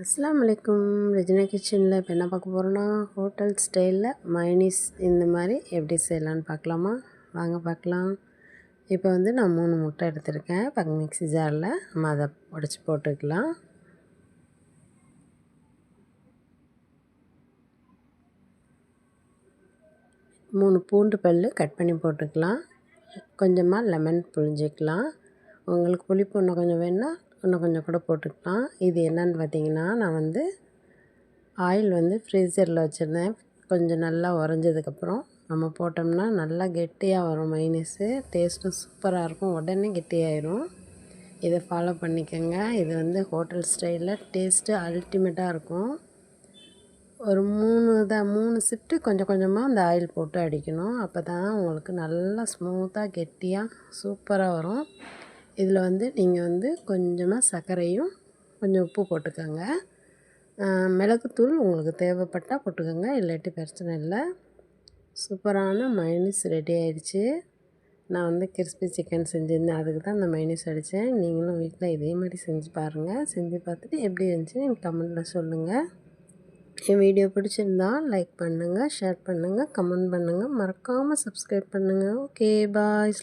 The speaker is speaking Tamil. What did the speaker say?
அஸ்ஸலாமு அலைக்கும். ரெஜினா கிச்சனில் இப்போ என்ன பார்க்க போகிறோன்னா, ஹோட்டல் ஸ்டைலில் மைனீஸ் இந்த மாதிரி எப்படி செய்யலான்னு பார்க்கலாமா? வாங்க பார்க்கலாம். இப்போ வந்து நான் 3 முட்டை எடுத்திருக்கேன். பக்கம் மிக்ஸி ஜாரில் நம்ம அதை உடச்சி போட்டுக்கலாம். மூணு பூண்டு பல் கட் பண்ணி போட்டுக்கலாம். கொஞ்சமாக லெமன் புழிஞ்சிக்கலாம். உங்களுக்கு புளிப்பு இன்னும் கொஞ்சம் வேணுன்னா இன்னும் கொஞ்சம் கூட போட்டுக்கலாம். இது என்னன்னு பார்த்தீங்கன்னா, நான் வந்து ஆயில் வந்து ஃப்ரீசரில் வச்சுருந்தேன். கொஞ்சம் நல்லா உறைஞ்சதுக்கப்புறம் நம்ம போட்டோம்னா நல்லா கெட்டியாக வரும் மைனீஸு. டேஸ்ட்டும் சூப்பராக இருக்கும். உடனே கெட்டியாயிரும். இதை ஃபாலோ பண்ணிக்கோங்க. இது வந்து ஹோட்டல் ஸ்டைலில் டேஸ்ட்டு அல்டிமேட்டாக இருக்கும். ஒரு 3 ஷிஃப்ட்டு கொஞ்சம் கொஞ்சமாக அந்த ஆயில் போட்டு அடிக்கணும். அப்போ தான் உங்களுக்கு நல்லா ஸ்மூத்தாக கெட்டியாக சூப்பராக வரும். இதில் வந்து நீங்கள் வந்து கொஞ்சமாக சர்க்கரையும் கொஞ்சம் உப்பு போட்டுக்கோங்க. மிளகுத்தூள் உங்களுக்கு தேவைப்பட்டால் போட்டுக்கோங்க, இல்லாட்டி பிரச்சனை இல்லை. சூப்பரான மைனீஸ் ரெடி ஆகிடுச்சு. நான் வந்து கிறிஸ்பி சிக்கன் செஞ்சுருந்தேன், அதுக்கு தான் அந்த மைனீஸ் அடித்தேன். நீங்களும் வீட்டில் இதே மாதிரி செஞ்சு பாருங்கள். செஞ்சு பார்த்துட்டு எப்படி இருந்துச்சுன்னு எனக்கு கமெண்ட்டில் சொல்லுங்கள். என் வீடியோ பிடிச்சிருந்தா லைக் பண்ணுங்கள், ஷேர் பண்ணுங்கள், கமெண்ட் பண்ணுங்கள், மறக்காமல் சப்ஸ்கிரைப் பண்ணுங்கள். Okay bye.